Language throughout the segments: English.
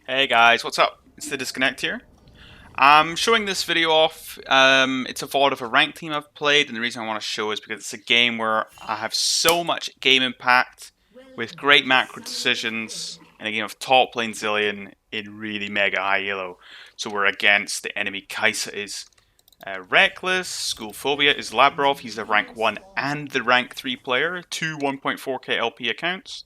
Hey guys, what's up? It's TheDisconnect here. I'm showing this video off. It's a VOD of a ranked team I've played, and the reason I want to show is because it's a game where I have so much game impact with great macro decisions in a game of Toplane Zilean in really mega high elo. So we're against the enemy Kaisa is Rekkles, Schoolphobia is Labrov, he's the rank 1 and the rank 3 player, two 1.4k LP accounts.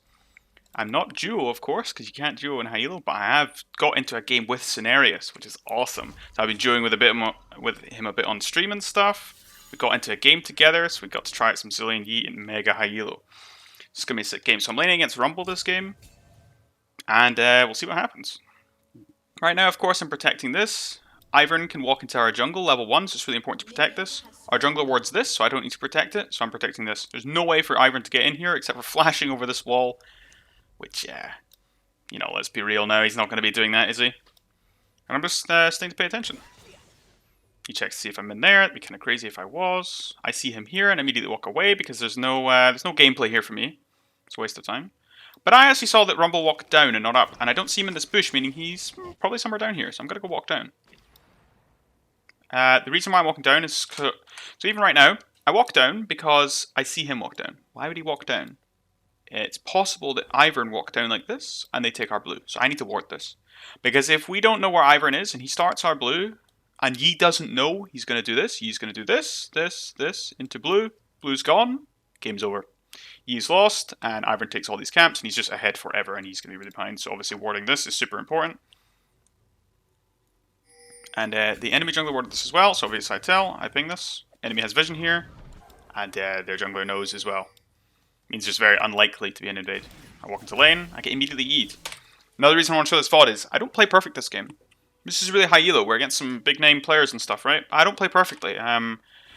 I'm not duo, of course, because you can't duo in high elo, but I have got into a game with Scenarius, which is awesome. So I've been duoing with him a bit on stream and stuff. We got into a game together, so we got to try out some Zilean Yeet in mega high elo. It's gonna be a sick game. So I'm laning against Rumble this game, and we'll see what happens. Right now, of course, I'm protecting this. Ivern can walk into our jungle, level 1, so it's really important to protect this. Our jungler wards this, so I don't need to protect it, so I'm protecting this. There's no way for Ivern to get in here, except for flashing over this wall. Which, you know, let's be real now, he's not going to be doing that, is he? And I'm just staying to pay attention. He checks to see if I'm in there. It'd be kind of crazy if I was. I see him here and immediately walk away because there's no gameplay here for me. It's a waste of time. But I actually saw that Rumble walk down and not up, and I don't see him in this bush, meaning he's probably somewhere down here, so I'm going to go walk down. The reason why I'm walking down is... So even right now, I walk down because I see him walk down. Why would he walk down? It's possible that Ivern walk down like this, and they take our blue. So I need to ward this. Because if we don't know where Ivern is, and he starts our blue, and Yi doesn't know he's going to do this, Yi's going to do this, this, into blue. Blue's gone. Game's over. Yi's lost, and Ivern takes all these camps, and he's just ahead forever, and he's going to be really behind. So obviously warding this is super important. And the enemy jungler warded this as well, so obviously I tell, I ping this. Enemy has vision here, and their jungler knows as well. Means it's very unlikely to be an invade. I walk into lane, I get immediately E'd. Another reason I want to show this VOD is, I don't play perfect this game. This is really high elo, we're against some big name players and stuff, right? I don't play perfectly.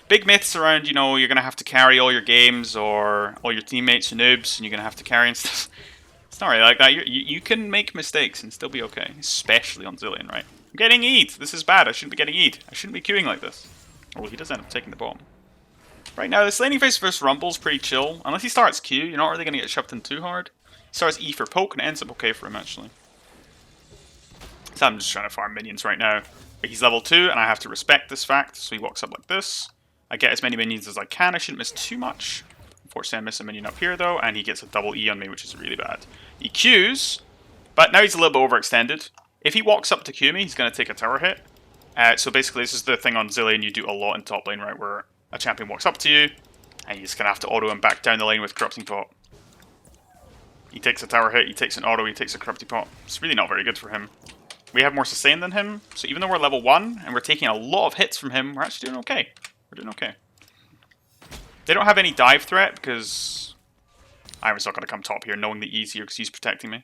Big myths around, you know, you're going to have to carry all your games, or all your teammates are noobs, and you're going to have to carry and stuff. It's not really like that. You can make mistakes and still be okay, especially on Zilean, right? I'm getting E'd, this is bad, I shouldn't be getting E'd. I shouldn't be queuing like this. Oh, he does end up taking the bomb. Right now, this laning phase versus Rumble's pretty chill. Unless he starts Q, you're not really going to get shoved in too hard. He starts E for poke, and it ends up okay for him, actually. So I'm just trying to farm minions right now. But he's level 2, and I have to respect this fact, so he walks up like this. I get as many minions as I can. I shouldn't miss too much. Unfortunately, I miss a minion up here, though, and he gets a double E on me, which is really bad. He Qs, but now he's a little bit overextended. If he walks up to Q me, he's going to take a tower hit. So basically, this is the thing on Zilean you do a lot in top lane, right, where a champion walks up to you, and you just going to have to auto him back down the lane with Corrupting Pot. He takes a tower hit, he takes an auto, he takes a Corrupting Pot. It's really not very good for him. We have more sustain than him, so even though we're level 1, and we're taking a lot of hits from him, we're actually doing okay. We're doing okay. They don't have any dive threat, because Ivern's not going to come top here, knowing the E's here, because he's protecting me.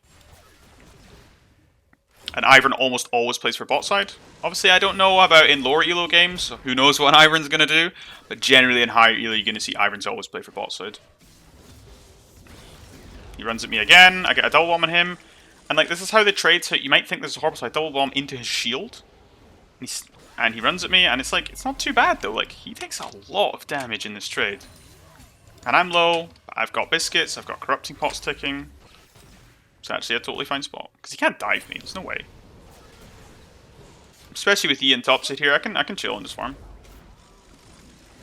And Ivern almost always plays for bot side. Obviously, I don't know about in lower elo games, so who knows what Ivern's going to do. But generally in higher elo, you're going to see Ivern's always play for bot side. He runs at me again, I get a double bomb on him. And like, this is how they trade, so you might think this is horrible, so I double bomb into his shield. And he runs at me, and it's like, it's not too bad though. Like, he takes a lot of damage in this trade. And I'm low, I've got biscuits, I've got Corrupting Pots ticking. It's actually a totally fine spot. Because he can't dive me, there's no way. Especially with Ian topside here, I can chill on this farm.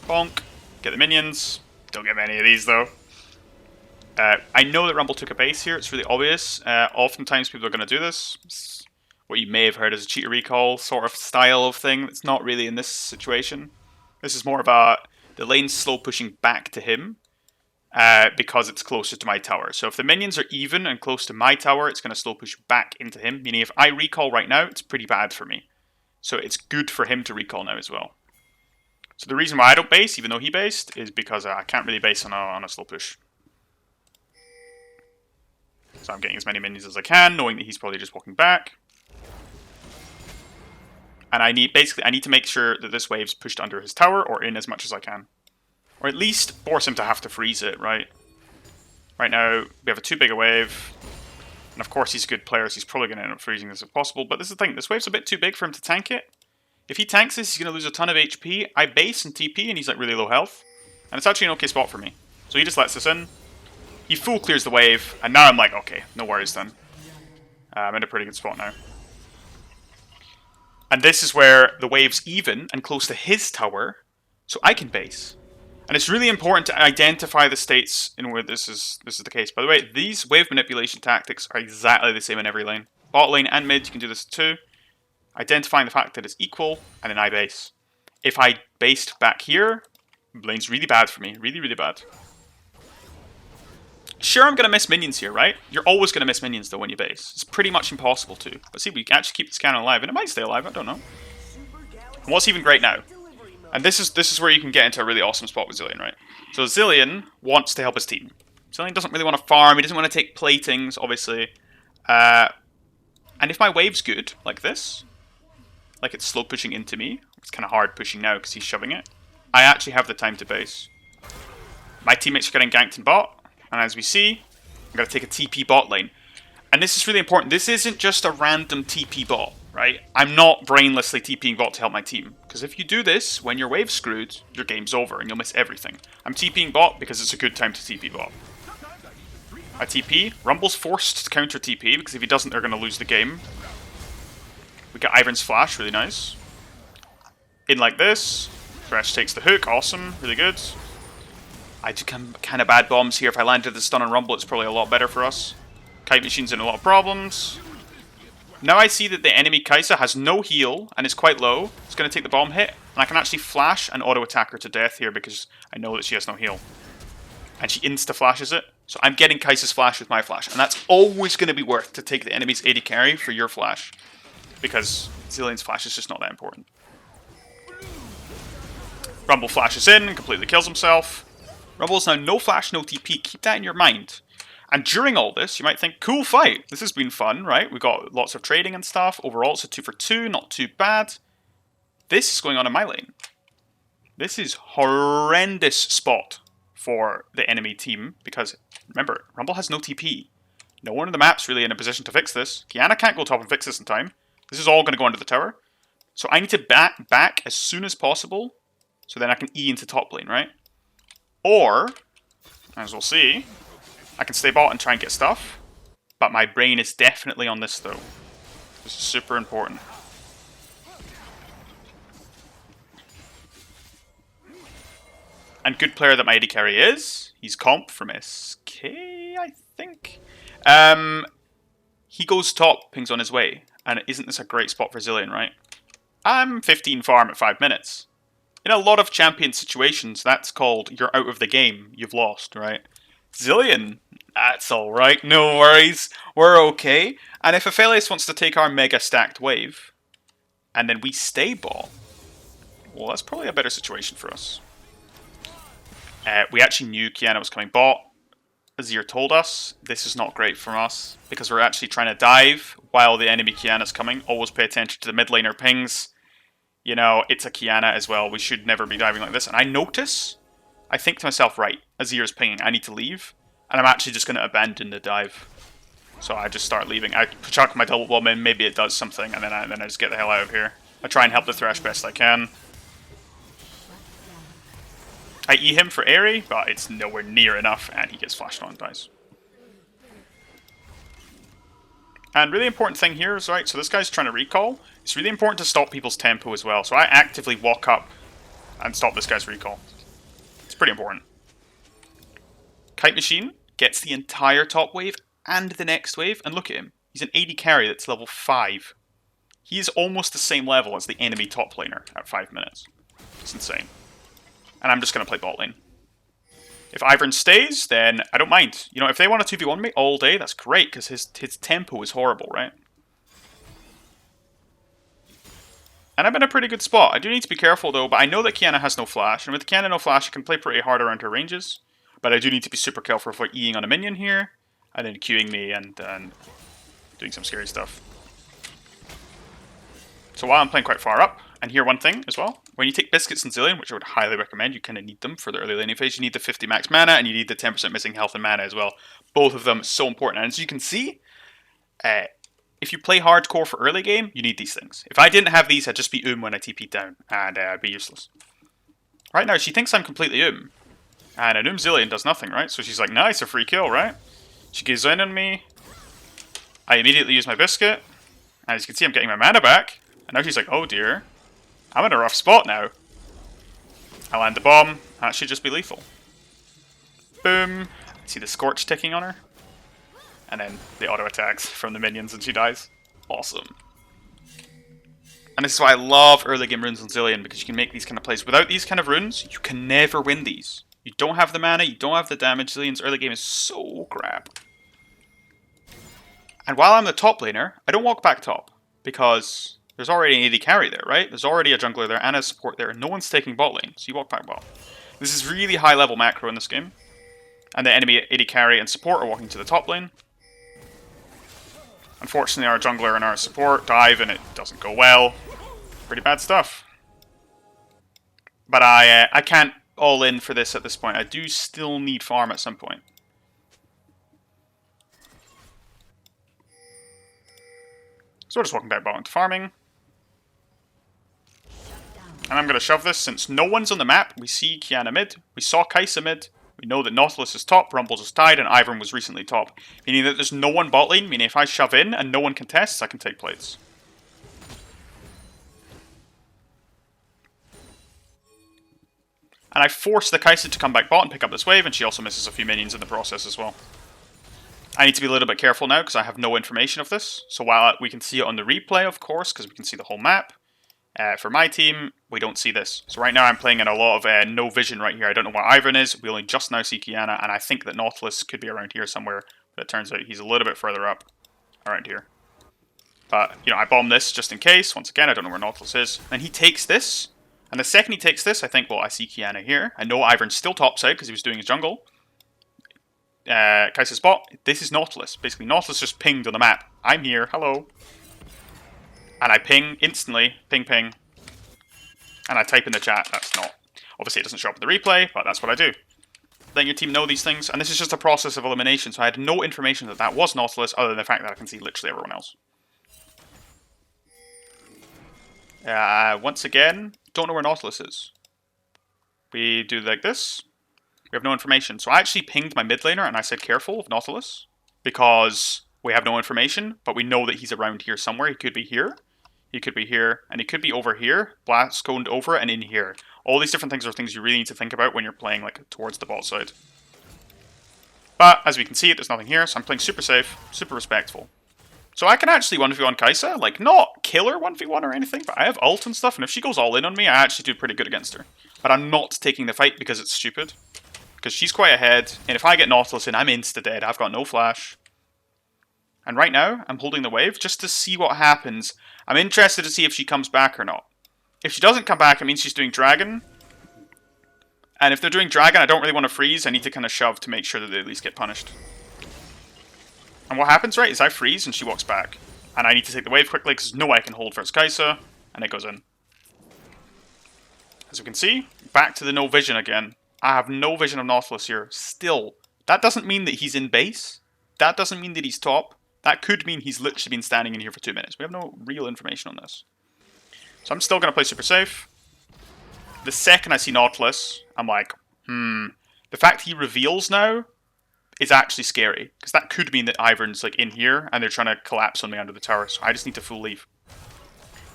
Bonk. Get the minions. Don't get many of these though. I know that Rumble took a base here, it's really obvious. Oftentimes people are going to do this. It's what you may have heard as a cheater recall sort of style of thing. It's not really in this situation. This is more of the lane slow pushing back to him. Because it's closer to my tower. So if the minions are even and close to my tower, it's going to slow push back into him. Meaning if I recall right now, it's pretty bad for me. So it's good for him to recall now as well. So the reason why I don't base, even though he based, is because I can't really base on a slow push. So I'm getting as many minions as I can, knowing that he's probably just walking back. And I need to make sure that this wave's pushed under his tower or in as much as I can. Or at least force him to have to freeze it, right? Right now, we have a too big a wave. And of course, he's a good player, so he's probably going to end up freezing this if possible. But this is the thing, this wave's a bit too big for him to tank it. If he tanks this, he's going to lose a ton of HP. I base and TP, and he's like really low health. And it's actually an okay spot for me. So he just lets this in. He full clears the wave, and now I'm like, okay, no worries then. I'm in a pretty good spot now. And this is where the wave's even and close to his tower, so I can base. And it's really important to identify the states in where this is the case. By the way, these wave manipulation tactics are exactly the same in every lane. Bot lane and mid, you can do this too. Identifying the fact that it's equal, and then I base. If I based back here, lane's really bad for me. Really, really bad. Sure, I'm going to miss minions here, right? You're always going to miss minions, though, when you base. It's pretty much impossible to. But see, we can actually keep this cannon alive, and it might stay alive, I don't know. And what's even great now? And this is where you can get into a really awesome spot with Zilean, right? So Zilean wants to help his team. Zilean doesn't really want to farm, he doesn't want to take platings, obviously. And if my wave's good, like this, like it's slow pushing into me, it's kind of hard pushing now because he's shoving it, I actually have the time to base. My teammates are getting ganked in bot. And as we see, I'm going to take a TP bot lane. And this is really important. This isn't just a random TP bot, right? I'm not brainlessly TPing bot to help my team. Because if you do this, when your wave's screwed, your game's over and you'll miss everything. I'm TPing bot because it's a good time to TP bot. I TP. Rumble's forced to counter TP because if he doesn't, they're going to lose the game. We got Ivern's flash, really nice. In like this. Thresh takes the hook, awesome, really good. I do kind of bad bombs here. If I landed the stun on Rumble, it's probably a lot better for us. Kite Machine's in a lot of problems. Now I see that the enemy Kai'Sa has no heal and is quite low. It's going to take the bomb hit. And I can actually flash and auto-attack her to death here because I know that she has no heal. And she insta-flashes it. So I'm getting Kai'Sa's flash with my flash. And that's always going to be worth to take the enemy's AD carry for your flash. Because Zilean's flash is just not that important. Rumble flashes in and completely kills himself. Rumble's now no flash, no TP. Keep that in your mind. And during all this, you might think, cool fight. This has been fun, right? We got lots of trading and stuff. Overall, it's a 2 for 2. Not too bad. This is going on in my lane. This is horrendous spot for the enemy team. Because, remember, Rumble has no TP. No one on the map's really in a position to fix this. Qiyana can't go top and fix this in time. This is all going to go under the tower. So I need to back as soon as possible. So then I can E into top lane, right? Or, as we'll see, I can stay bot and try and get stuff. But my brain is definitely on this though. This is super important. And good player that my AD carry is. He's comp from SK, I think. He goes top, pings on his way. And isn't this a great spot for Zilean, right? I'm 15 farm at 5 minutes. In a lot of champion situations, that's called you're out of the game. You've lost, right? Zilean, that's alright. No worries. We're okay. And if Aphelios wants to take our mega stacked wave, and then we stay bot, well, that's probably a better situation for us. We actually knew Qiyana was coming bot. Azir told us this is not great for us because we're actually trying to dive while the enemy Qiyana's coming. Always pay attention to the mid laner pings. You know, it's a Qiyana as well. We should never be diving like this. And I notice, I think to myself, right, Azir's pinging. I need to leave. And I'm actually just going to abandon the dive. So I just start leaving. I chuck my double bomb in. Maybe it does something. And then I just get the hell out of here. I try and help the Thresh best I can. I E him for Aerie, but it's nowhere near enough. And he gets flashed on and dies. And really important thing here is, right, so this guy's trying to recall. It's really important to stop people's tempo as well. So I actively walk up and stop this guy's recall. It's pretty important. Kite Machine gets the entire top wave and the next wave. And look at him. He's an AD carry that's level 5. He is almost the same level as the enemy top laner at 5 minutes. It's insane. And I'm just going to play bot lane. If Ivern stays, then I don't mind. You know, if they want to 2v1 me all day, that's great, because his tempo is horrible, right? And I'm in a pretty good spot. I do need to be careful, though, but I know that Qiyana has no flash. And with Qiyana no flash, I can play pretty hard around her ranges. But I do need to be super careful for Eing on a minion here, and then Qing me and doing some scary stuff. So while I'm playing quite far up, and here one thing as well, when you take Biscuits and Zilean, which I would highly recommend, you kind of need them for the early laning phase, you need the 50 max mana, and you need the 10% missing health and mana as well. Both of them so important. And as you can see, if you play hardcore for early game, you need these things. If I didn't have these, I'd just be when I TP'd down, and I'd be useless. Right now, she thinks I'm completely and an Zilean does nothing, right? So she's like, nice, a free kill, right? She gives in on me. I immediately use my Biscuit, and as you can see, I'm getting my mana back. And now she's like, oh dear, I'm in a rough spot now. I land the bomb. That should just be lethal. Boom. See the scorch ticking on her? And then the auto attacks from the minions and she dies. Awesome. And this is why I love early game runes on Zilean, because you can make these kind of plays. Without these kind of runes, you can never win these. You don't have the mana, you don't have the damage. Zilean's early game is so crap. And while I'm the top laner, I don't walk back top, because there's already an AD carry there, right? There's already a jungler there and a support there, and no one's taking bot lane, so you walk back bot. This is really high level macro in this game. And the enemy AD carry and support are walking to the top lane. Unfortunately, our jungler and our support dive, and it doesn't go well. Pretty bad stuff. But I can't all in for this at this point. I do still need farm at some point. So we're just walking back bot into farming. And I'm going to shove this since no one's on the map. We see Qiyana mid. We saw Kai'Sa mid. We know that Nautilus is top, Rumble just died, and Ivern was recently top. Meaning that there's no one bot lane, meaning if I shove in and no one contests, I can take plates. And I force the Kai'Sa to come back bot and pick up this wave, and she also misses a few minions in the process as well. I need to be a little bit careful now, because I have no information of this. So while we can see it on the replay, of course, because we can see the whole map, for my team, we don't see this. So right now I'm playing in a lot of no vision right here. I don't know what Ivern is. We only just now see Qiyana, and I think that Nautilus could be around here somewhere. But it turns out he's a little bit further up, around here. But, you know, I bomb this just in case. Once again, I don't know where Nautilus is. And he takes this. And the second he takes this, I think, well, I see Qiyana here. I know Ivern's still topside because he was doing his jungle. Kai'Sa's bot. This is Nautilus. Basically, Nautilus just pinged on the map. I'm here. Hello. And I ping instantly. Ping, ping. And I type in the chat. That's not... Obviously, it doesn't show up in the replay, but that's what I do. Letting your team know these things. And this is just a process of elimination, so I had no information that that was Nautilus, other than the fact that I can see literally everyone else. Once again, don't know where Nautilus is. We do like this. We have no information. So I actually pinged my mid laner, and I said careful of Nautilus. Because we have no information, but we know that he's around here somewhere. He could be here. He could be here, and he could be over here, blast coned over, and in here. All these different things are things you really need to think about when you're playing like towards the bot side. But as we can see, there's nothing here, so I'm playing super safe, super respectful. So I can actually 1v1 Kai'Sa, like not kill her 1v1 or anything, but I have ult and stuff, and if she goes all in on me, I actually do pretty good against her. But I'm not taking the fight because it's stupid. Because she's quite ahead, and if I get Nautilus in, I'm insta-dead. I've got no flash. And right now, I'm holding the wave just to see what happens. I'm interested to see if she comes back or not. If she doesn't come back, it means she's doing Dragon. And if they're doing Dragon, I don't really want to freeze. I need to kind of shove to make sure that they at least get punished. And what happens, right, is I freeze and she walks back. And I need to take the wave quickly because there's no way I can hold versus Kai'Sa. And it goes in. As we can see, back to the no vision again. I have no vision of Nautilus here. Still, that doesn't mean that he's in base. That doesn't mean that he's top. That could mean he's literally been standing in here for 2 minutes. We have no real information on this. So I'm still going to play super safe. The second I see Nautilus, I'm like, The fact he reveals now is actually scary. Because that could mean that Ivern's like in here and they're trying to collapse on me under the tower. So I just need to full leave.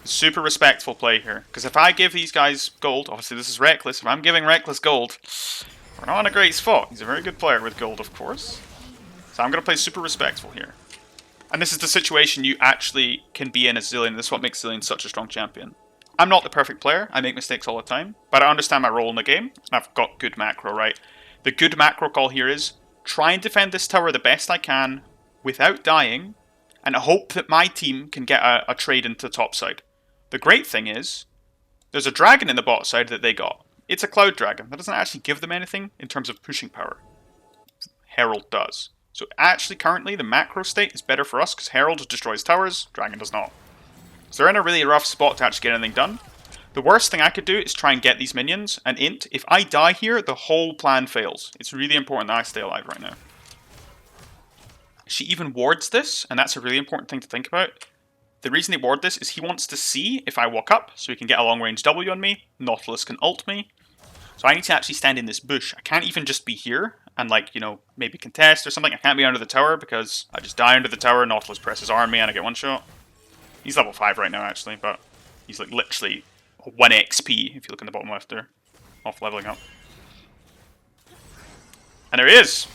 Super respectful play here. Because if I give these guys gold, obviously this is Rekkles. If I'm giving Rekkles gold, we're not in a great spot. He's a very good player with gold, of course. So I'm going to play super respectful here. And this is the situation you actually can be in as Zilean. This is what makes Zilean such a strong champion. I'm not the perfect player. I make mistakes all the time. But I understand my role in the game. And I've got good macro, right? The good macro call here is try and defend this tower the best I can without dying. And hope that my team can get a trade into top side. The great thing is there's a dragon in the bot side that they got. It's a cloud dragon. That doesn't actually give them anything in terms of pushing power. Herald does. So actually, currently, the macro state is better for us because Herald destroys towers, Dragon does not. So they're in a really rough spot to actually get anything done. The worst thing I could do is try and get these minions, and int. If I die here, the whole plan fails. It's really important that I stay alive right now. She even wards this, and that's a really important thing to think about. The reason they ward this is he wants to see if I walk up, so he can get a long-range W on me. Nautilus can ult me. So I need to actually stand in this bush. I can't even just be here and, like, you know, maybe contest or something. I can't be under the tower because I just die under the tower, Nautilus presses R on me and I get one shot. He's level 5 right now, actually, but He's like literally 1 XP if you look in the bottom left there, off leveling up. And there he is.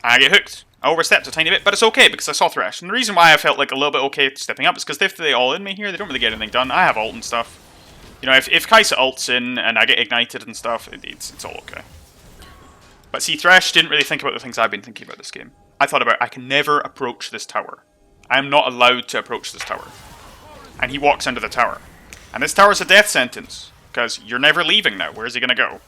I get hooked. I overstepped a tiny bit, but it's okay because I saw Thresh. And the reason why I felt like a little bit okay stepping up is because if they all in me here, they don't really get anything done. I have ult and stuff. You know, if Kai'Sa ults in and I get ignited and stuff, it's all okay. But see, Thresh didn't really think about the things I've been thinking about this game. I thought about, I can never approach this tower. I am not allowed to approach this tower. And he walks into the tower. And this tower is a death sentence. Because you're never leaving now. Where's he going to go?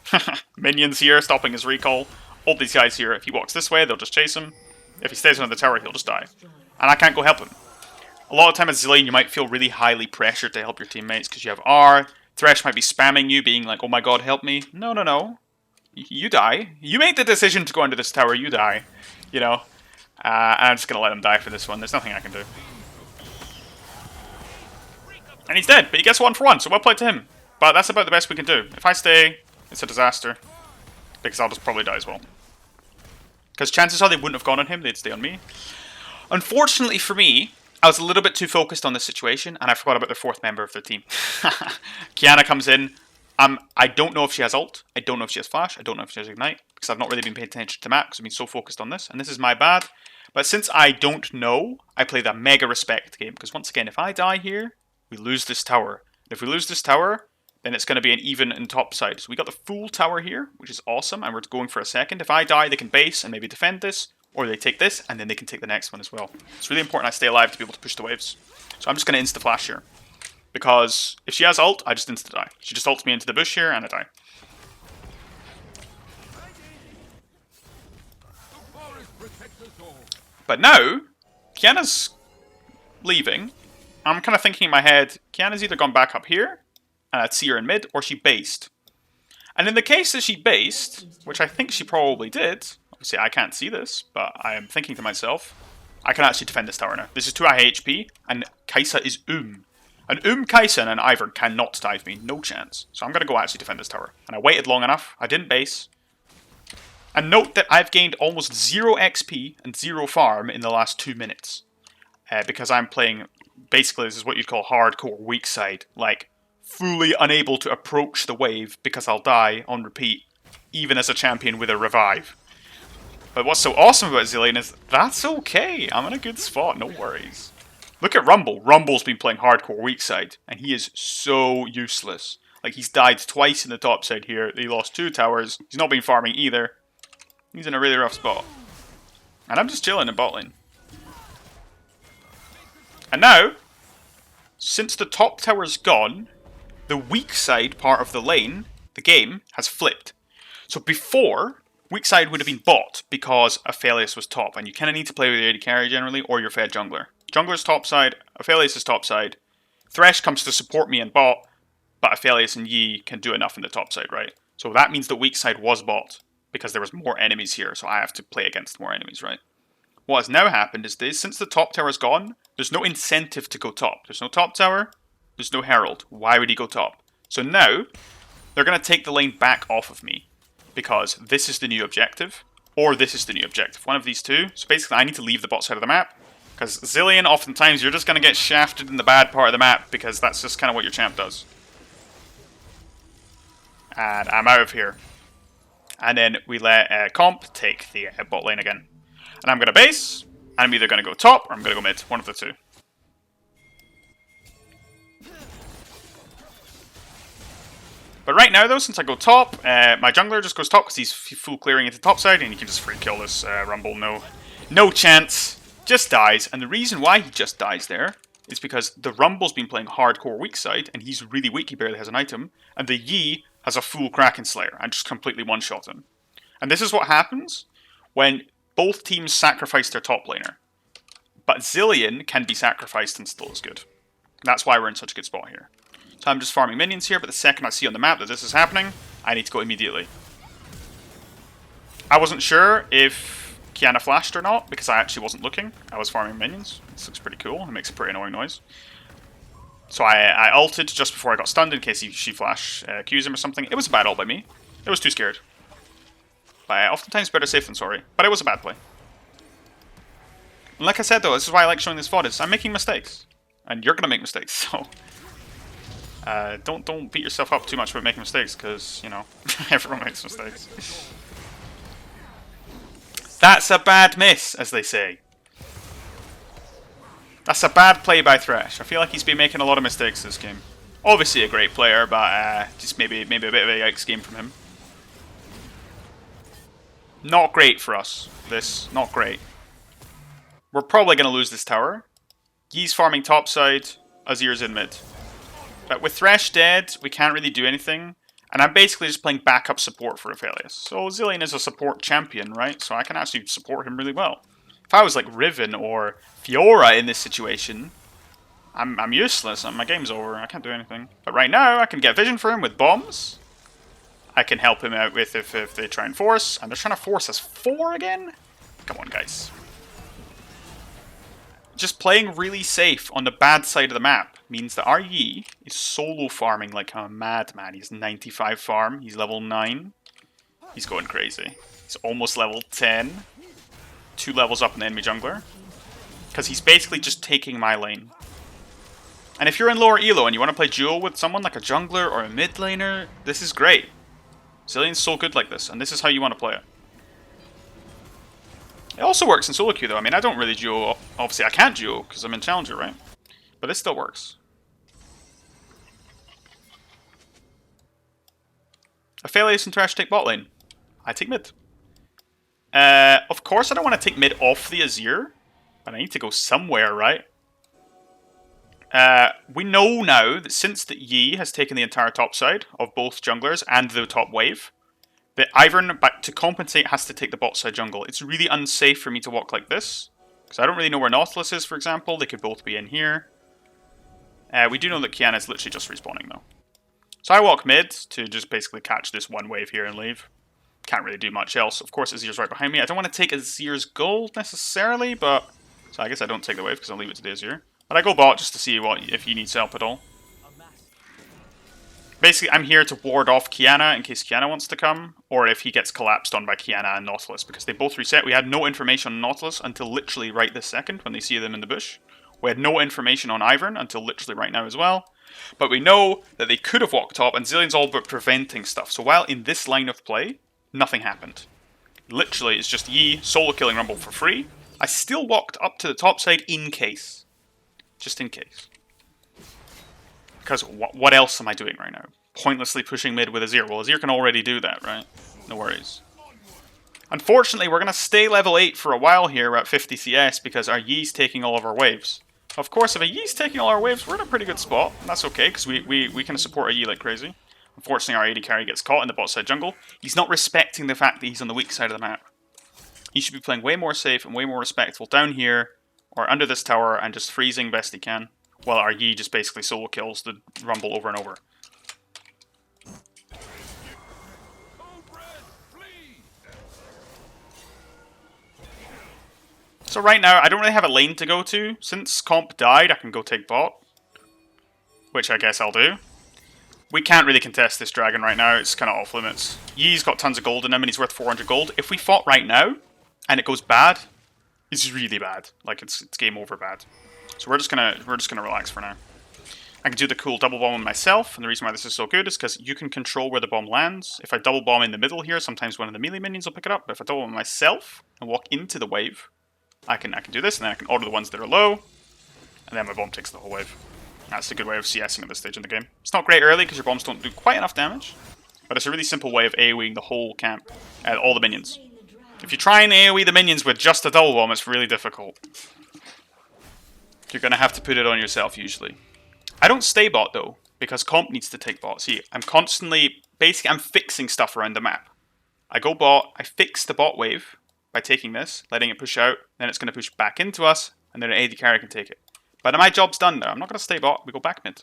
Minions here, stopping his recall. All these guys here, if he walks this way, they'll just chase him. If he stays under the tower, he'll just die. And I can't go help him. A lot of time as Zilean, you might feel really highly pressured to help your teammates because you have R. Thresh might be spamming you, being like, oh my god, help me. No, no, no. You die. You made the decision to go into this tower, you die. You know? I'm just going to let him die for this one. There's nothing I can do. And he's dead, but he gets 1 for 1, so well played to him. But that's about the best we can do. If I stay, it's a disaster. Because I'll just probably die as well. Because chances are they wouldn't have gone on him, they'd stay on me. Unfortunately for me, I was a little bit too focused on this situation, and I forgot about the 4th member of their team. Qiyana comes in. I don't know if she has ult. I don't know if she has flash. I don't know if she has ignite. Because I've not really been paying attention to the map, because I've been so focused on this. And this is my bad. But since I don't know, I play the mega respect game. Because once again, if I die here, we lose this tower. And if we lose this tower, then it's going to be an even and top side. So we got the full tower here, which is awesome, and we're going for a second. If I die, they can base and maybe defend this, or they take this, and then they can take the next one as well. It's really important I stay alive to be able to push the waves. So I'm just going to insta-flash here. Because if she has ult, I just insta-die. She just ults me into the bush here, and I die. But now, Qiyana's leaving. I'm kind of thinking in my head, Qiyana's either gone back up here, and I'd see her in mid, or she based. And in the case that she based, which I think she probably did, obviously I can't see this, but I am thinking to myself, I can actually defend this tower now. This is 2 high HP, and Kai'Sa is And Kai'Sa and an Ivern cannot dive me, no chance. So I'm going to go actually defend this tower. And I waited long enough, I didn't base. And note that I've gained almost 0 XP and 0 farm in the last 2 minutes. Because I'm playing, basically this is what you'd call hardcore Weakside, like, fully unable to approach the wave because I'll die on repeat, even as a champion with a revive. But what's so awesome about Zilean is that's okay. I'm in a good spot, no worries. Look at Rumble. Rumble's been playing hardcore Weakside, and he is so useless. Like, he's died twice in the top side here. He lost 2 towers. He's not been farming either. He's in a really rough spot. And I'm just chilling in bot lane. And now, since the top tower's gone, the weak side part of the lane, the game, has flipped. So before, weak side would have been bot because Aphelios was top, and you kind of need to play with your AD carry generally, or your fed jungler. Jungler's top side, Aphelios is top side. Thresh comes to support me in bot, but Aphelios and Yi can do enough in the top side, right? So that means the weak side was bot, because there was more enemies here, so I have to play against more enemies, right? What has now happened is this, since the top tower's gone, there's no incentive to go top. There's no top tower, there's no herald. Why would he go top? So now, they're going to take the lane back off of me, because this is the new objective, or this is the new objective. One of these two. So basically, I need to leave the bot side of the map, because Zilean, oftentimes, you're just going to get shafted in the bad part of the map, because that's just kind of what your champ does. And I'm out of here. And then we let Comp take the bot lane again. And I'm going to base, and I'm either going to go top, or I'm going to go mid. One of the two. But right now, though, since I go top, my jungler just goes top because he's full clearing into top side, and he can just free kill this Rumble. No chance. Just dies. And the reason why he just dies there is because the Rumble's been playing hardcore weak side, and he's really weak. He barely has an item. And the Yi has a full Kraken Slayer and just completely one-shot him. And this is what happens when both teams sacrifice their top laner. But Zilean can be sacrificed and still is good. That's why we're in such a good spot here. So I'm just farming minions here, but the second I see on the map that this is happening, I need to go immediately. I wasn't sure if Qiyana flashed or not, because I actually wasn't looking. I was farming minions. This looks pretty cool. It makes a pretty annoying noise. So I ulted just before I got stunned in case she flash Qs him or something. It was a bad ult by me. I was too scared. But oftentimes better safe than sorry. But it was a bad play. And like I said though, this is why I like showing this VOD, is I'm making mistakes. And you're going to make mistakes, so... Don't beat yourself up too much about making mistakes, because, you know, everyone makes mistakes. That's a bad miss, as they say. That's a bad play by Thresh. I feel like he's been making a lot of mistakes this game. Obviously a great player, but just maybe a bit of a yikes game from him. Not great for us. This, not great. We're probably going to lose this tower. Yi's farming topside, Azir's in mid. But with Thresh dead, we can't really do anything. And I'm basically just playing backup support for Aphelios. So Zilean is a support champion, right? So I can actually support him really well. If I was like Riven or Fiora in this situation, I'm useless. My game's over. I can't do anything. But right now, I can get vision for him with bombs. I can help him out with if they try and force. And they're trying to force us 4 again? Come on, guys. Just playing really safe on the bad side of the map means that our Yi is solo farming like a madman. He's 95 farm. He's level 9. He's going crazy. He's almost level 10. 2 levels up in the enemy jungler. Because he's basically just taking my lane. And if you're in lower elo and you want to play duo with someone like a jungler or a mid laner, this is great. Zilean's so good like this, and this is how you want to play it. It also works in solo queue though. I mean, I don't really duo. Obviously, I can't duo because I'm in Challenger, right? But this still works. Aphelios and Thresh take bot lane. I take mid. Of course, I don't want to take mid off the Azir, but I need to go somewhere, right? We know now that since that Yi has taken the entire top side of both junglers and the top wave, that Ivern, to compensate, has to take the bot side jungle. It's really unsafe for me to walk like this, because I don't really know where Nautilus is, for example. They could both be in here. We do know that Qiyana is literally just respawning, though. So I walk mid to just basically catch this one wave here and leave. Can't really do much else. Of course, Azir's right behind me. I don't want to take Azir's gold, necessarily, but... So I guess I don't take the wave, because I'll leave it to the Azir. But I go bot just to see if he needs help at all. Basically, I'm here to ward off Qiyana in case Qiyana wants to come, or if he gets collapsed on by Qiyana and Nautilus, because they both reset. We had no information on Nautilus until literally right this second when they see them in the bush. We had no information on Ivern until literally right now as well. But we know that they could have walked top, and Zilean's all about preventing stuff. So while in this line of play, nothing happened. Literally, it's just Yi solo killing Rumble for free. I still walked up to the top side in case. Just in case. Because what else am I doing right now? Pointlessly pushing mid with Azir. Well, Azir can already do that, right? No worries. Unfortunately, we're going to stay level 8 for a while here at 50 CS because our Yi's taking all of our waves. Of course, if a Yi's taking all our waves, we're in a pretty good spot. That's okay, because we can support a Yi like crazy. Unfortunately, our AD carry gets caught in the bot side jungle. He's not respecting the fact that he's on the weak side of the map. He should be playing way more safe and way more respectful down here, or under this tower, and just freezing best he can, while our Yi just basically solo kills the Rumble over and over. So right now, I don't really have a lane to go to. Since Comp died, I can go take bot, which I guess I'll do. We can't really contest this dragon right now. It's kind of off limits. Yi's got tons of gold in him, and he's worth 400 gold. If we fought right now, and it goes bad, it's really bad. Like it's game over bad. So we're just gonna relax for now. I can do the cool double bomb on myself, and the reason why this is so good is because you can control where the bomb lands. If I double bomb in the middle here, sometimes one of the melee minions will pick it up. But if I double bomb myself and walk into the wave, I can do this, and then I can auto the ones that are low, and then my bomb takes the whole wave. That's a good way of CSing at this stage in the game. It's not great early because your bombs don't do quite enough damage, but it's a really simple way of AoEing the whole camp, all the minions. If you try and AoE the minions with just a double bomb, it's really difficult. You're going to have to put it on yourself usually. I don't stay bot though, because comp needs to take bot. See, I'm constantly, basically I'm fixing stuff around the map. I go bot, I fix the bot wave by taking this, letting it push out, then it's going to push back into us, and then an AD carry can take it. But my job's done now. I'm not going to stay bot, we go back mid.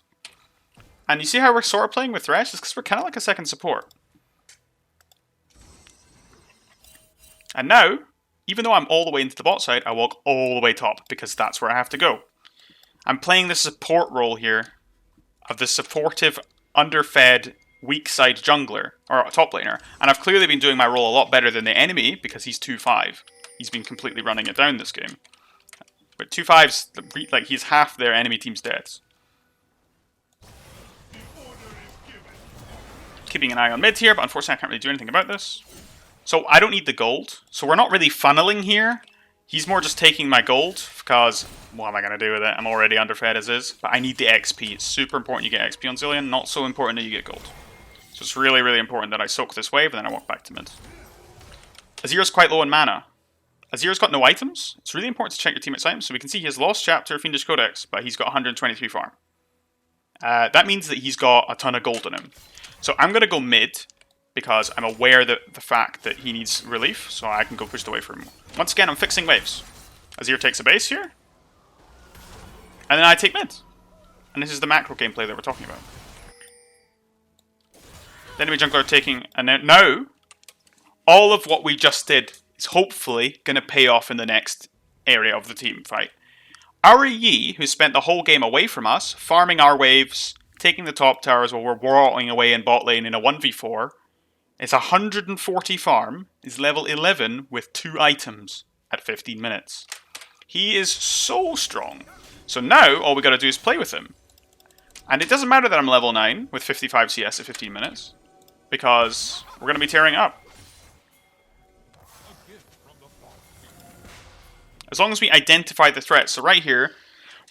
And you see how we're sort of playing with Thresh? It's because we're kind of like a second support. And now, even though I'm all the way into the bot side, I walk all the way top, because that's where I have to go. I'm playing the support role here of the supportive, underfed, weak side jungler, or top laner. And I've clearly been doing my role a lot better than the enemy, because he's 2-5. He's been completely running it down this game. But 2-5's, like, he's half their enemy team's deaths. keeping an eye on mid here, but unfortunately I can't really do anything about this. So I don't need the gold. So we're not really funneling here. He's more just taking my gold, because what am I going to do with it? I'm already underfed as is. But I need the XP. It's super important you get XP on Zilean, not so important that you get gold. So it's really, really important that I soak this wave, and then I walk back to mid. Azir's quite low in mana. Azir's got no items. It's really important to check your teammate's items. So we can see he has Lost Chapter, Fiendish Codex, but he's got 123 farm. That means that he's got a ton of gold in him. So I'm going to go mid, because I'm aware that the fact that he needs relief, so I can go push the wave for him. Once again, I'm fixing waves. Azir takes a base here, and then I take mid. And this is the macro gameplay that we're talking about. The enemy jungler taking, and now, all of what we just did is hopefully going to pay off in the next area of the team fight. Our Yi, who spent the whole game away from us, farming our waves, taking the top towers while we're walling away in bot lane in a 1v4, it's 140 farm, is level 11 with 2 items at 15 minutes. He is so strong. So now, all we gotta do is play with him. And it doesn't matter that I'm level 9 with 55 CS at 15 minutes, because we're gonna be tearing up. As long as we identify the threat. So right here,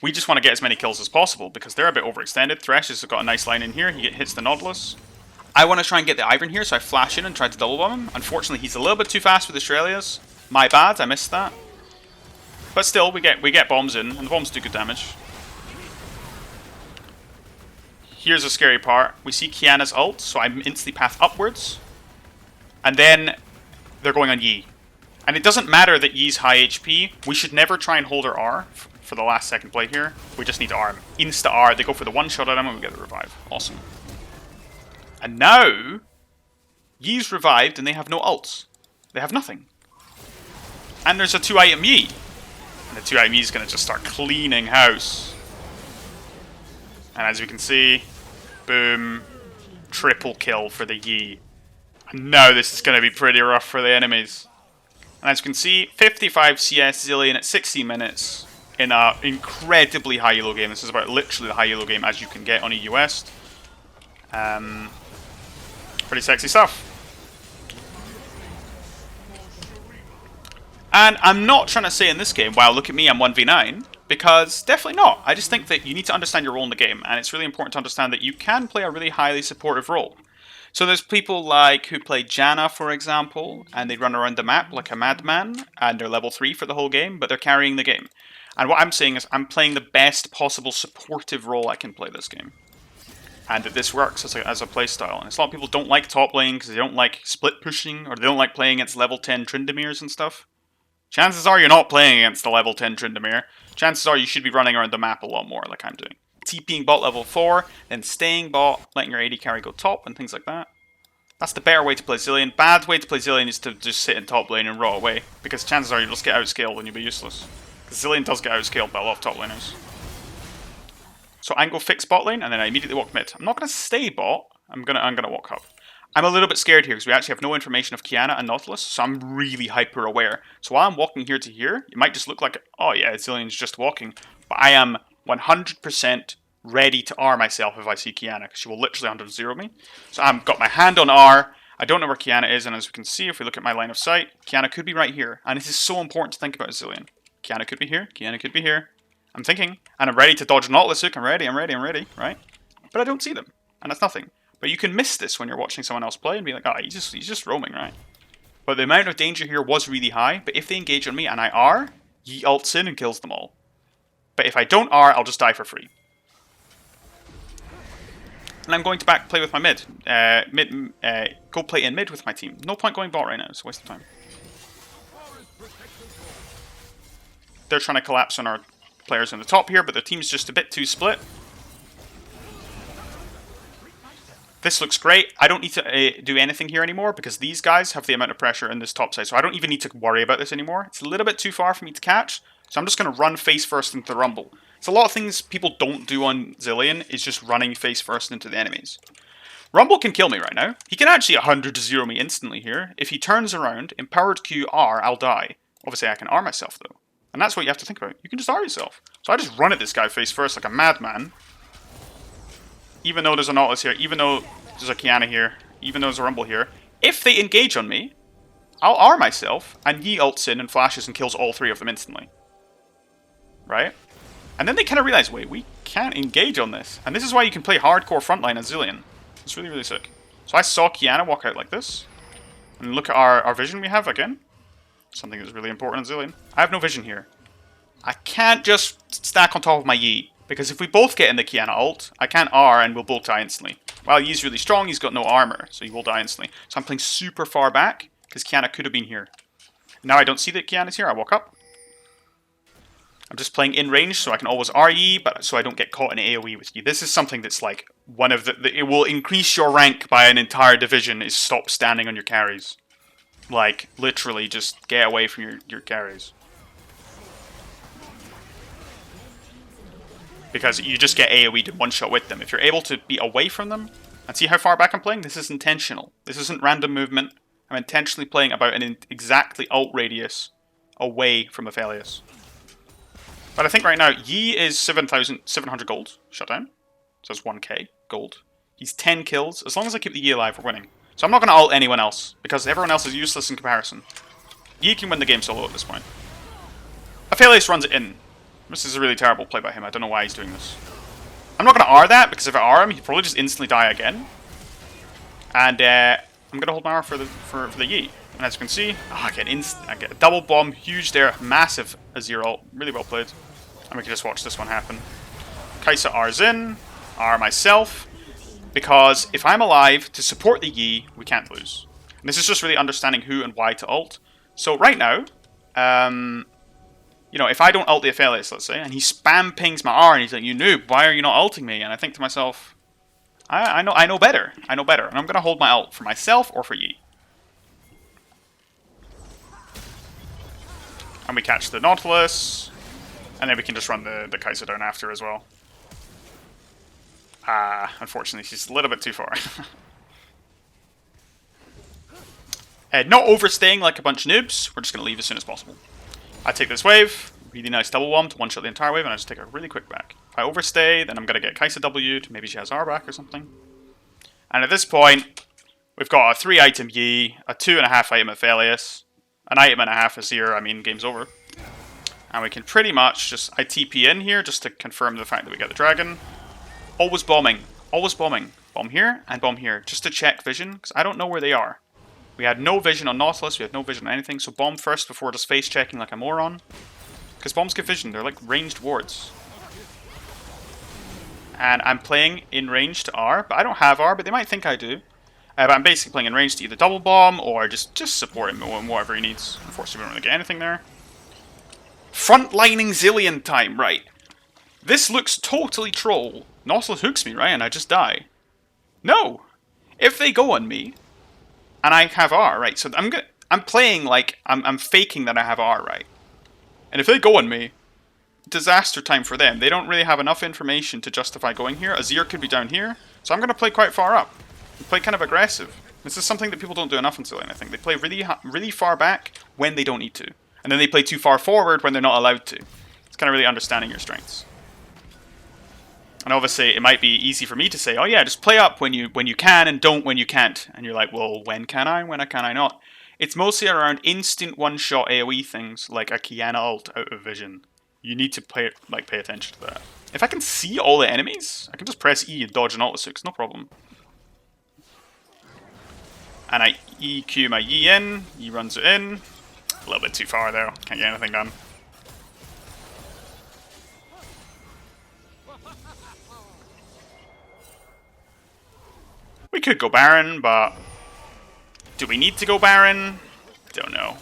we just want to get as many kills as possible, because they're a bit overextended. Thresh has got a nice line in here, he hits the Nautilus. I want to try and get the Ivern here, so I flash in and try to double bomb him. Unfortunately, he's a little bit too fast with Australia's. My bad, I missed that. But still, we get bombs in, and the bombs do good damage. Here's a scary part. We see Qiyana's ult, so I instantly path upwards. And then they're going on Yi. And it doesn't matter that Yi's high HP. We should never try and hold her R for the last second play here. We just need to R him. Insta R, they go for the one shot at him and we get the revive. Awesome. And now, Yi's revived and they have no ults. They have nothing. And there's a 2-item Yi. And the 2-item Yi is going to just start cleaning house. And as we can see, boom, triple kill for the Yi. And now this is going to be pretty rough for the enemies. And as you can see, 55 CS Zilean at 60 minutes in an incredibly high elo game. This is about literally the high elo game as you can get on EU West. Pretty sexy stuff. And I'm not trying to say in this game, wow, look at me, I'm 1v9. Because definitely not. I just think that you need to understand your role in the game. And it's really important to understand that you can play a really highly supportive role. So there's people like who play Janna, for example, and they run around the map like a madman, and they're level 3 for the whole game, but they're carrying the game. And what I'm saying is I'm playing the best possible supportive role I can play this game. And that this works as a playstyle. And a lot of people don't like top lane because they don't like split pushing, or they don't like playing against level 10 Trindamirs and stuff. Chances are you're not playing against the level 10 Trindamir. Chances are you should be running around the map a lot more like I'm doing. TPing bot level 4, then staying bot, letting your AD carry go top, and things like that. That's the better way to play Zilean. Bad way to play Zilean is to just sit in top lane and rot away, because chances are you'll just get outscaled and you'll be useless. Because Zilean does get outscaled by a lot of top laners. So I can go fix bot lane, and then I immediately walk mid. I'm not going to stay bot, I'm gonna walk up. I'm a little bit scared here, because we actually have no information of Qiyana and Nautilus, so I'm really hyper aware. So while I'm walking here to here, it might just look like, oh yeah, Zilean's just walking. But I am 100% ready to R myself if I see Qiyana, because she will literally 100-0 me. So I've got my hand on R, I don't know where Qiyana is, and as we can see, if we look at my line of sight, Qiyana could be right here. And this is so important to think about Zilean. Qiyana could be here, Qiyana could be here. I'm thinking, and I'm ready to dodge Nautilus hook, I'm ready, right? But I don't see them, and that's nothing. But you can miss this when you're watching someone else play and be like, oh, he's just roaming, right? But the amount of danger here was really high, but if they engage on me and I R, he ults in and kills them all. But if I don't R, I'll just die for free. And I'm going to back play with my mid. Go play in mid with my team. No point going bot right now, it's a waste of time. They're trying to collapse on our players on the top here, but their team's just a bit too split. This looks great. I don't need to do anything here anymore because these guys have the amount of pressure in this top side. So I don't even need to worry about this anymore. It's a little bit too far for me to catch. So I'm just going to run face first into the rumble. So a lot of things people don't do on Zilean is just running face first into the enemies. Rumble can kill me right now. He can actually 100-0 me instantly here. If he turns around, empowered Q R, I'll die. Obviously I can R myself though. And that's what you have to think about. You can just R yourself. So I just run at this guy face first like a madman. Even though there's a Nautilus here, even though there's a Qiyana here, even though there's a rumble here. If they engage on me, I'll R myself, and Yi ults in and flashes and kills all 3 of them instantly. Right? And then they kind of realize, wait, we can't engage on this. And this is why you can play hardcore frontline as Zilean. It's really, really sick. So I saw Qiyana walk out like this. And look at our vision we have again. Something that's really important in Zilean. I have no vision here. I can't just stack on top of my Yi. Because if we both get in the Qiyana ult, I can't R and we'll both die instantly. While Yi's really strong, he's got no armor, so he will die instantly. So I'm playing super far back, because Qiyana could have been here. Now I don't see that Qiyana's here, I walk up. I'm just playing in range, so I can always R Yi, but so I don't get caught in AoE with Yi. This is something that's like, one of it will increase your rank by an entire division, is stop standing on your carries. Like, literally, just get away from your carries. Because you just get AoE'd in one shot with them. If you're able to be away from them, and see how far back I'm playing? This is intentional. This isn't random movement. I'm intentionally playing about an exactly ult radius away from Aphelios. But I think right now, Yi is 7,700 gold, shut down. So that's 1k gold. He's 10 kills. As long as I keep the Yi alive, we're winning. So I'm not going to ult anyone else, because everyone else is useless in comparison. Yi can win the game solo at this point. Aphelios runs it in. This is a really terrible play by him. I don't know why he's doing this. I'm not going to R that, because if I R him, he'll probably just instantly die again. And I'm going to hold my R for the Yi. And as you can see, I get a double bomb, huge there, massive Azir ult. Really well played. And we can just watch this one happen. Kai'Sa R's in, R myself. Because if I'm alive to support the Yi, we can't lose. And this is just really understanding who and why to ult. So right now, you know, if I don't ult the Aphelios, let's say, and he spam pings my R, and he's like, "You noob, why are you not ulting me?" And I think to myself, I know better. I know better. And I'm going to hold my ult for myself or for Yi. And we catch the Nautilus. And then we can just run the Kai'Sa down after as well. Unfortunately, she's a little bit too far. Not overstaying like a bunch of noobs. We're just going to leave as soon as possible. I take this wave. Really nice double bomb to one-shot the entire wave. And I just take a really quick back. If I overstay, then I'm going to get Kai'Sa W'd. Maybe she has R back or something. And at this point, we've got a 3-item Yi, a 2.5-item Aphelios, an item and a half Azir. I mean, game's over. And we can pretty much just, I TP in here just to confirm the fact that we get the dragon. Always bombing. Always bombing. Bomb here and bomb here. Just to check vision, because I don't know where they are. We had no vision on Nautilus, we had no vision on anything, so bomb first before just face checking like a moron. Because bombs get vision, they're like ranged wards. And I'm playing in range to R, but I don't have R, but they might think I do. But I'm basically playing in range to either double bomb or just support him in whatever he needs. Unfortunately, we don't really get anything there. Frontlining Zilean time, right. This looks totally troll. Nautilus hooks me, right, and I just die. No! If they go on me, and I have R, right, so I'm playing like, I'm faking that I have R, right. And if they go on me, disaster time for them. They don't really have enough information to justify going here. Azir could be down here, so I'm going to play quite far up. Play kind of aggressive. This is something that people don't do enough in Zilean, I think. They play really far back when they don't need to. And then they play too far forward when they're not allowed to. It's kind of really understanding your strengths. And obviously, it might be easy for me to say, oh yeah, just play up when you can and don't when you can't. And you're like, well, when can I? When can I not? It's mostly around instant one-shot AoE things, like a Qiyana ult out of vision. You need to pay attention to that. If I can see all the enemies, I can just press E and dodge an ult 6, no problem. And I EQ my Yi in, Yi runs it in. A little bit too far there, can't get anything done. We could go Baron, but do we need to go Baron? Don't know.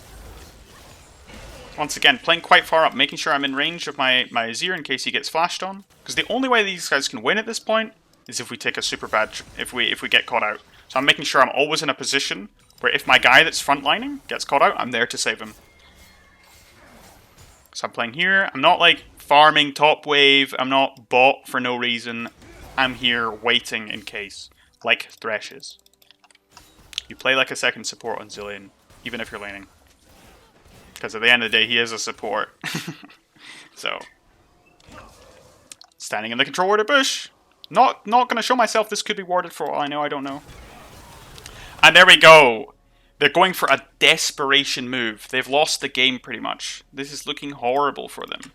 Once again, playing quite far up, making sure I'm in range of my Azir in case he gets flashed on. Because the only way these guys can win at this point is if we take a super bad, if we get caught out. So I'm making sure I'm always in a position where if my guy that's frontlining gets caught out, I'm there to save him. So I'm playing here. I'm not like farming top wave. I'm not bot for no reason. I'm here waiting in case. Like Thresh is. You play like a second support on Zilean, even if you're laning. Because at the end of the day, he is a support. So. Standing in the control warded bush. Not going to show myself. This could be warded for all I know. I don't know. And there we go. They're going for a desperation move. They've lost the game pretty much. This is looking horrible for them.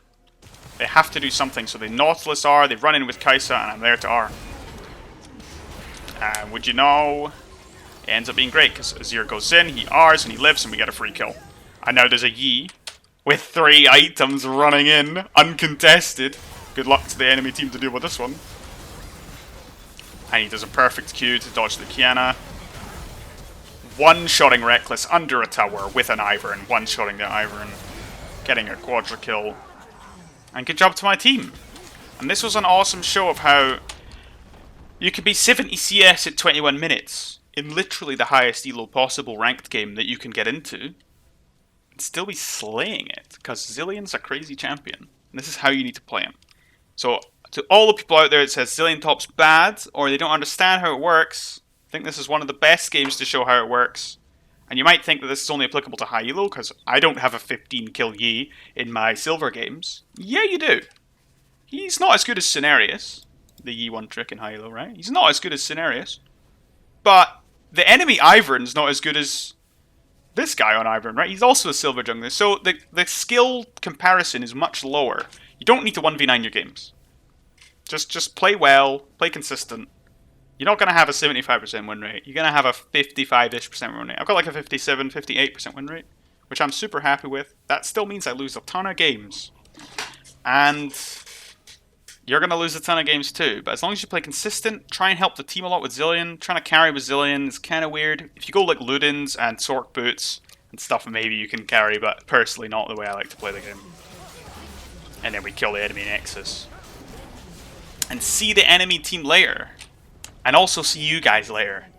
They have to do something. So they Nautilus R, they run in with Kaisa, and I'm there to R. Would you know? It ends up being great because Azir goes in, he Rs, and he lives, and we get a free kill. And now there's a Yi with 3 items running in, uncontested. Good luck to the enemy team to deal with this one. And he does a perfect Q to dodge the Kiana. One-shotting Rekkles under a tower with an Ivern. One-shotting the Ivern. Getting a quadra kill. And good job to my team. And this was an awesome show of how you could be 70 CS at 21 minutes in literally the highest elo possible ranked game that you can get into and still be slaying it, because Zilean's a crazy champion. And this is how you need to play him. So, to all the people out there that says Zilean top's bad, or they don't understand how it works, I think this is one of the best games to show how it works. And you might think that this is only applicable to high elo, because I don't have a 15 kill Yi in my silver games. Yeah, you do. He's not as good as Cenarius, the Yi one trick in high elo, right? He's not as good as Cenarius. But the enemy Ivern's not as good as this guy on Ivern, right? He's also a silver jungler. So the skill comparison is much lower. You don't need to 1v9 your games. Just play well, play consistent. You're not going to have a 75% win rate. You're going to have a 55-ish% win rate. I've got like a 57, 58% win rate, which I'm super happy with. That still means I lose a ton of games. And you're going to lose a ton of games too. But as long as you play consistent, try and help the team a lot with Zilean. Trying to carry with Zilean is kind of weird. If you go like Ludens and Sork Boots and stuff, maybe you can carry, but personally not the way I like to play the game. And then we kill the enemy Nexus. And see the enemy team later. And also see you guys later.